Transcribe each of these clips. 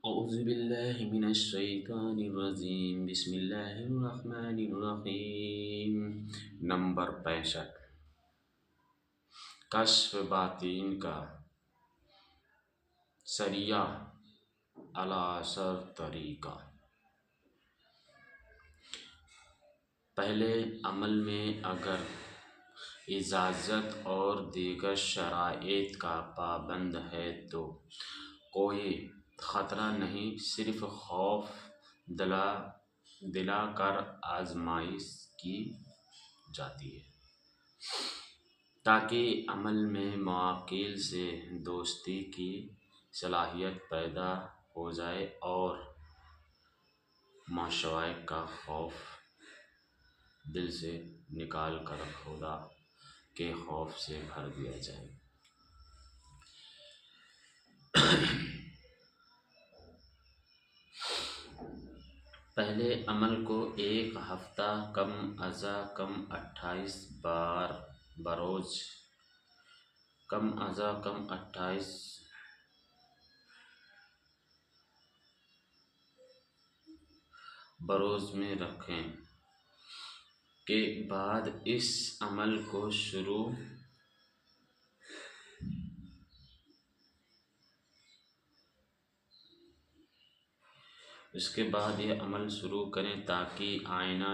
أعوذ بالله من الشیطان الرجیم بسم اللہ الرحمن الرحیم۔ نمبر 65، کشف باطین کا سریہ العشر طریقہ۔ پہلے عمل میں اگر اجازت اور دیگر شرائط کا پابند ہے تو کوئی خطرہ نہیں، صرف خوف دلا کر آزمائش کی جاتی ہے تاکہ عمل میں موکل سے دوستی کی صلاحیت پیدا ہو جائے اور مشوق کا خوف دل سے نکال کر خدا کے خوف سے بھر دیا جائے۔ پہلے عمل کو ایک ہفتہ کم از کم 28 بار بروز میں رکھیں کے بعد اس عمل کو یہ عمل شروع کریں تاکہ آئینہ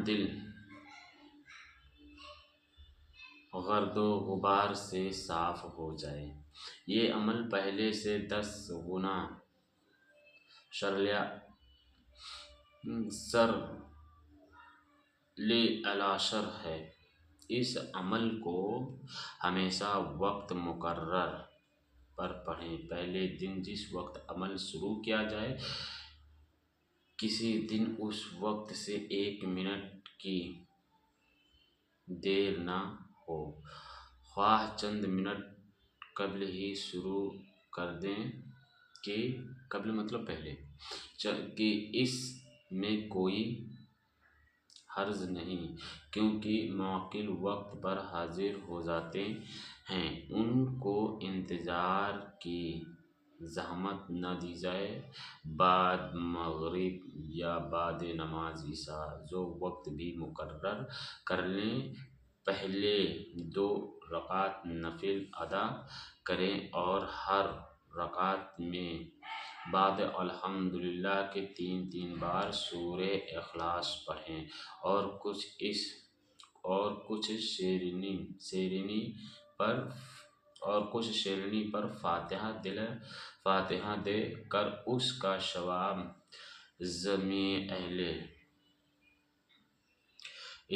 دل گرد و غبار سے صاف ہو جائے۔ یہ عمل پہلے سے 10 گنا سر العشر ہے۔ اس عمل کو ہمیشہ وقت مقرر پر پڑھیں۔ پہلے دن جس وقت عمل شروع کیا جائے کسی دن اس وقت سے 1 منٹ کی دیر نہ ہو، خواہ چند منٹ قبل ہی شروع کر دیں پہلے کہ اس میں کوئی حرج نہیں، کیونکہ موکل وقت پر حاضر ہو جاتے ہیں، ان کو انتظار کی زحمت نہ دی جائے۔ بعد مغرب یا بعد نماز عشاء جو وقت بھی مقرر کر لیں، پہلے 2 رکعت نفل ادا کریں اور ہر رکعت میں بعد الحمدللہ کے 3 بار سورہ اخلاص پڑھیں اور کچھ شیرنی پر فاتحہ دے کر اس کا ثواب جمیع اہل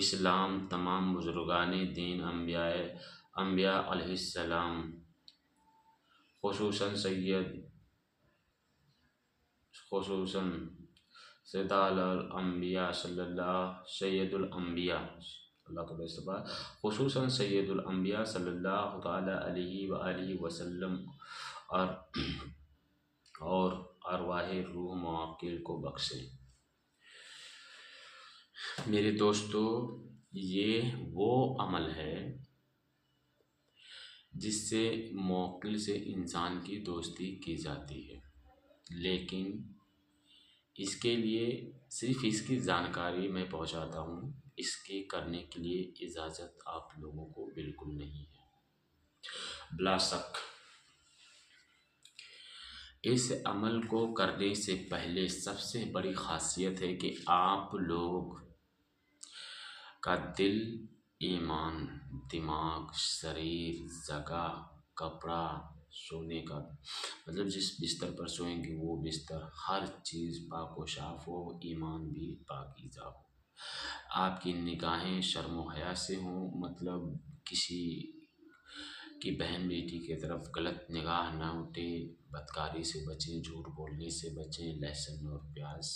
اسلام، تمام بزرگان دین، انبیاء علیہ السلام، خصوصاً سید الانبیاء صلی اللہ تعالی علیہ وآلہ وسلم اور ارواح روح موکل کو بخشے۔ میرے دوستو، یہ وہ عمل ہے جس سے موکل سے انسان کی دوستی کی جاتی ہے، لیکن اس کے لیے صرف اس کی جانکاری میں پہنچاتا ہوں، اس کے کرنے کے لیے اجازت آپ لوگوں کو بالکل نہیں ہے۔ بلا شک اس عمل کو کرنے سے پہلے سب سے بڑی خاصیت ہے کہ آپ لوگ کا دل، ایمان، دماغ، شریر، جگہ، کپڑا، سونے کا جس بستر پر سوئیں گے وہ بستر، ہر چیز پاک و صاف ہو، ایمان بھی پاکیزہ ہو، آپ کی نگاہیں شرم و حیا سے ہوں، کسی کی بہن بیٹی کی طرف غلط نگاہ نہ اٹھے، بدکاری سے بچیں، جھوٹ بولنے سے بچیں، لہسن اور پیاز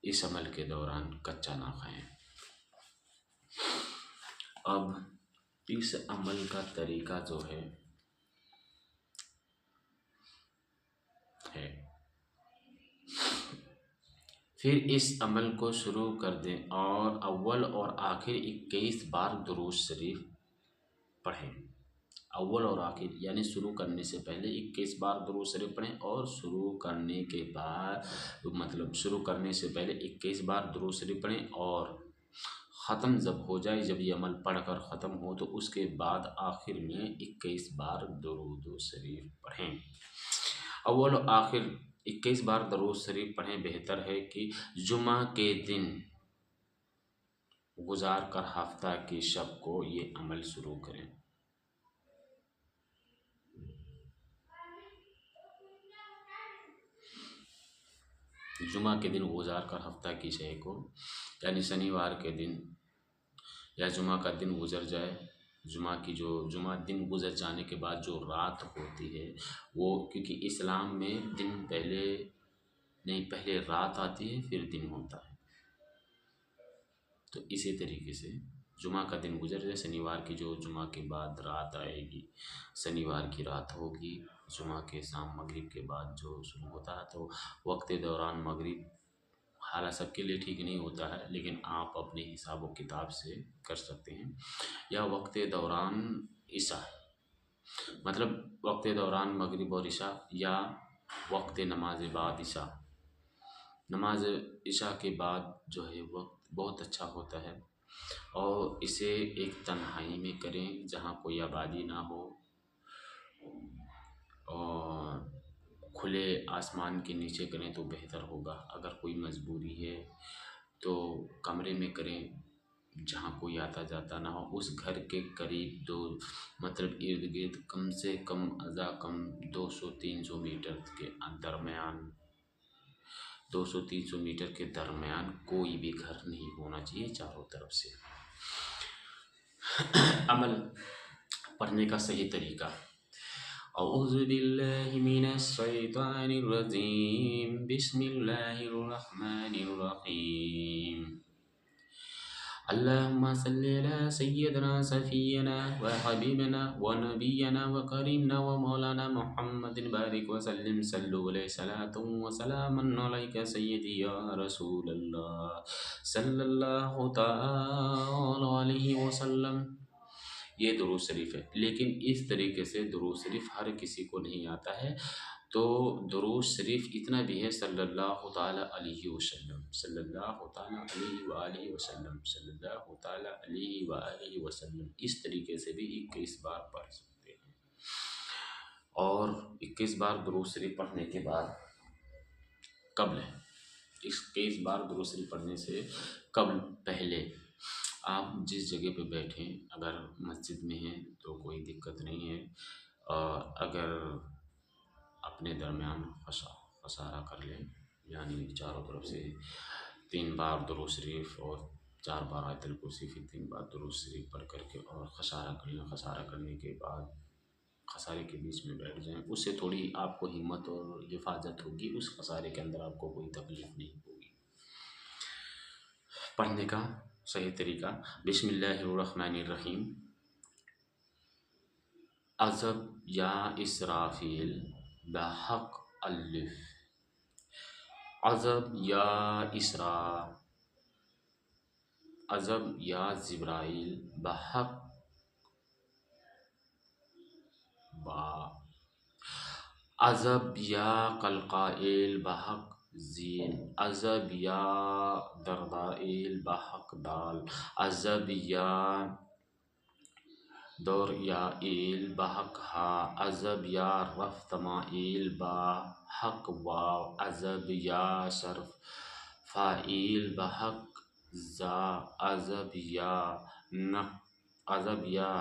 اس عمل کے دوران کچا نہ کھائیں۔ اب اس عمل کا طریقہ جو ہے پھر اس عمل کو شروع کر دیں اور اول اور آخر 21 بار درود شریف پڑھیں، اول اور آخر یعنی شروع کرنے سے پہلے 21 بار درود شریف پڑھیں، اور شروع کرنے کے بعد مطلب شروع کرنے سے پہلے 21 بار درود شریف پڑھیں، اور ختم جب ہو جائے، جب یہ عمل پڑھ کر ختم ہو تو اس کے بعد آخر میں 21 بار درود شریف پڑھیں، اول و آخر 21 بار درود شریف پڑھیں۔ بہتر ہے کہ جمعہ کے دن گزار کر ہفتہ کی شب کو یہ عمل شروع کریں۔ جمعہ کے دن گزار کر ہفتہ کی شے کو، یعنی شنیوار کے دن یا جمعہ کا دن گزر جائے، جمعہ دن گزر جانے کے بعد جو رات ہوتی ہے وہ، کیونکہ اسلام میں دن پہلے رات آتی ہے پھر دن ہوتا ہے، تو اسی طریقے سے جمعہ کا دن گزر جائے، شنیوار کی جو جمعہ کے بعد رات آئے گی، شنیوار کی رات ہوگی، جمعہ کے شام مغرب کے بعد جو شروع ہوتا ہے، تو وقت دوران مغرب حالانکہ سب کے لیے ٹھیک نہیں ہوتا ہے، لیکن آپ اپنے حساب و کتاب سے کر سکتے ہیں، یا وقت دوران عشاء، مطلب وقت دوران مغرب اور عشاء، یا وقت نماز بعد عشاء، نماز عشاء کے بعد جو ہے وقت بہت اچھا ہوتا ہے، اور اسے ایک تنہائی میں کریں جہاں کوئی آبادی نہ ہو، اور کھلے آسمان کے نیچے کریں تو بہتر ہوگا، اگر کوئی مجبوری ہے تو کمرے میں کریں جہاں کوئی آتا جاتا نہ ہو، اس گھر کے قریب مطلب ارد گرد کم سے کم ازا کم 200-300 میٹر کے درمیان، 200-300 میٹر کے درمیان کوئی بھی گھر نہیں ہونا چاہیے چاروں طرف سے۔ عمل پڑھنے کا صحیح طریقہ: اعوذ باللہ من الشیطان الرجیم، بسم اللہ الرحمن الرحیم، اللہم صلی علی سیدنا صفینا وحبیبنا ونبینا وکریمنا ومولانا محمد بارک وسلم، صلو علیہ صلاۃ وسلام علیک سیدی یا رسول اللہ صلی اللہ تعالی علیہ وسلم۔ یہ درود شریف ہے، لیکن اس طریقے سے درود شریف ہر کسی کو نہیں آتا ہے، تو درود شریف اتنا بھی ہے: صلی اللہ تعالی علیہ وسلم، صلی اللہ تعالی علیہ وآلہ وسلم، صلی اللہ تعالی علیہ وآلہ وسلم، اس طریقے سے بھی 21 بار پڑھ سکتے ہیں۔ اور 21 بار درود شریف پڑھنے کے بعد قبل 21 بار درود شریف پڑھنے سے قبل پہلے آپ جس جگہ پہ بیٹھیں، اگر مسجد میں ہیں تو کوئی دقت نہیں ہے، اور اگر اپنے درمیان خسارہ کر لیں، یعنی چاروں طرف سے 3 بار درود شریف اور 4 بار آیت الکرسی، پھر 3 بار درود شریف پڑھ کر کے اور خسارہ کر لیں، خسارہ کرنے کے بعد خسارے کے بیچ میں بیٹھ جائیں، اس سے تھوڑی آپ کو ہمت اور حفاظت ہوگی، اس خسارے کے اندر آپ کو کوئی تکلیف نہیں ہوگی۔ پڑھنے کا صحیح طریقہ: بسم اللہ الرحمن الرحیم، عذب یا اسرافیل بحق الف، عذب یا عذب یا جبرائیل بحق با، عذب یا قلقائل بحق زین، عذب یا دردائل بحق دال، عذب یا دور یا ایل بحق ہا، عذب یا رفت مائل بحق واو، عذب یا صرف فائل بحق زا، عذب یا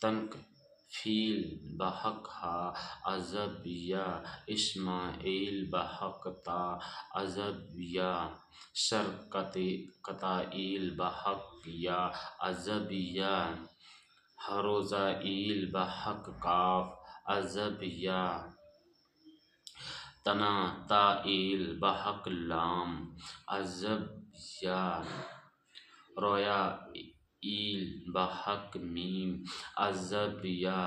تنق فیل بحق ہا، عذب یا اسماعیل بحق تا، عذب یا شر قطائل بحق یا، عذب یا حروزائیل بحق کاف، عذب یا تنا تائیل بحق لام، عذب یا رویائیل بحق میم، عذب یا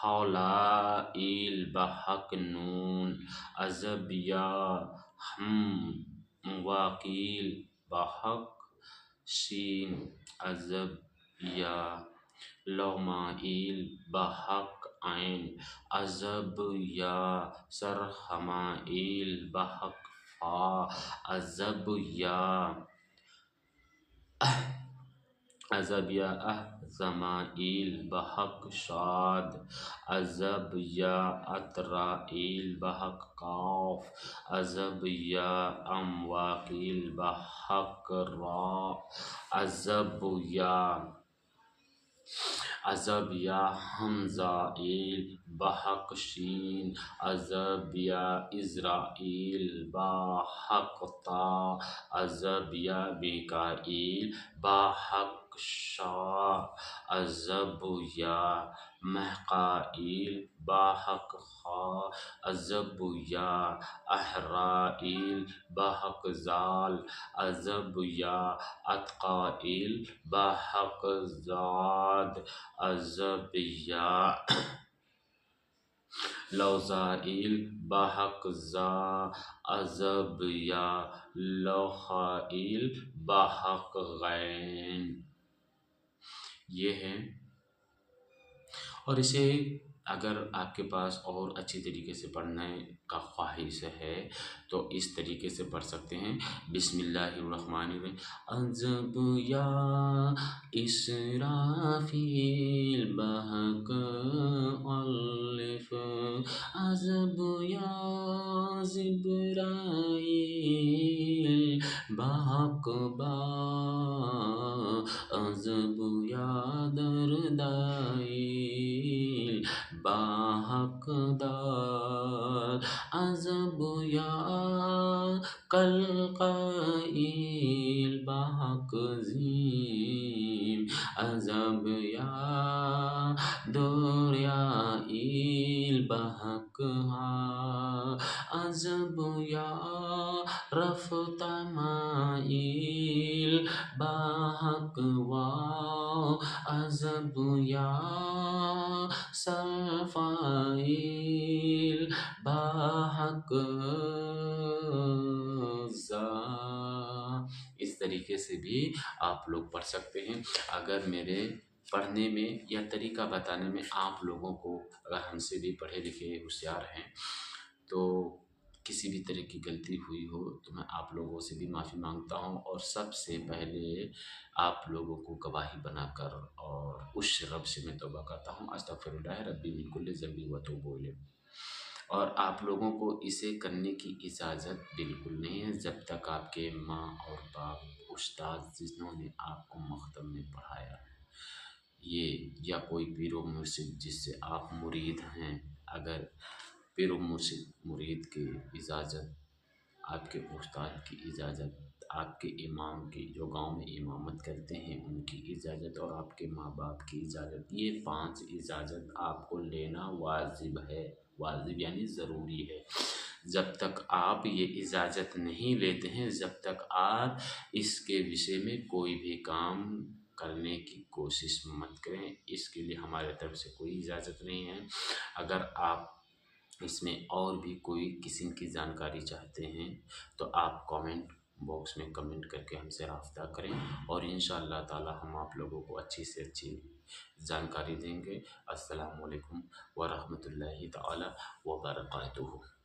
حولائیل بحق نون، عذب یا واقیل بحق شین، عذب یا لومائل بحق عین، عذب یا سرحمائل بحق فا، عذب یا زمائل بحق شاد، عذب یا اترائیل بحق قاف، عذب یا امواقیل بحق را، عذب یا حمزائیل بحق شین، عذب یا عزرائیل بحق تا، عذب یا میکائیل بحق شا، عذب یا محقائیل بحق خا، عذب یا احرائیل بحق زال، عذب یا اتقائیل بحق زاد، عذب یا لوزائیل بحق زا، عذب یا لوخائیل بحق غین۔ یہ ہے، اور اسے اگر آپ کے پاس اور اچھی طریقے سے پڑھنے کا خواہش ہے تو اس طریقے سے پڑھ سکتے ہیں۔ بسم اللہ الرحمن الرحیم۔ عذب یا اسرافیل بحق الف، عذب یا جبرائیل بحق با، عذب یا دردائیل بحق دال، عذب یا قلقائیل بحق زیم، عذب یا دوریائیل بحق ہا، عذب یا رفتمائیل بحق واو، عذب یا صفائیل بحق زا۔ اس طریقے سے بھی آپ لوگ پڑھ سکتے ہیں۔ اگر میرے پڑھنے میں یا طریقہ بتانے میں آپ لوگوں کو اگر ہم سے بھی پڑھے لکھے ہوشیار ہیں تو کسی بھی طرح کی غلطی ہوئی ہو تو میں آپ لوگوں سے بھی معافی مانگتا ہوں، اور سب سے پہلے آپ لوگوں کو گواہی بنا کر اور اس رب سے میں توبہ کرتا ہوں، استغفر اللہ ربی من کل ذنب و اتوب الیہ۔ اور آپ لوگوں کو اسے کرنے کی اجازت بالکل نہیں ہے جب تک آپ کے ماں اور باپ استاد جنہوں نے آپ کو مکتب میں پڑھایا یہ، یا کوئی پیر و مرشد جس سے آپ مرید ہیں، اگر پیر و مرید کی اجازت، آپ کے استاد کی اجازت، آپ کے امام کی جو گاؤں میں امامت کرتے ہیں ان کی اجازت، اور آپ کے ماں باپ کی اجازت، یہ 5 اجازت آپ کو لینا واجب ہے، واجب یعنی ضروری ہے۔ جب تک آپ یہ اجازت نہیں لیتے ہیں، جب تک آپ اس کے وشے میں کوئی بھی کام کرنے کی کوشش مت کریں، اس کے لیے ہمارے طرف سے کوئی اجازت نہیں ہے۔ اگر آپ اس میں اور بھی کوئی قسم کی جانکاری چاہتے ہیں تو آپ کامنٹ باکس میں کمنٹ کر کے ہم سے رابطہ کریں، اور انشاءاللہ تعالی ہم آپ لوگوں کو اچھی سے اچھی جانکاری دیں گے۔ السلام علیکم ورحمۃ اللہ تعالی وبرکاتہ۔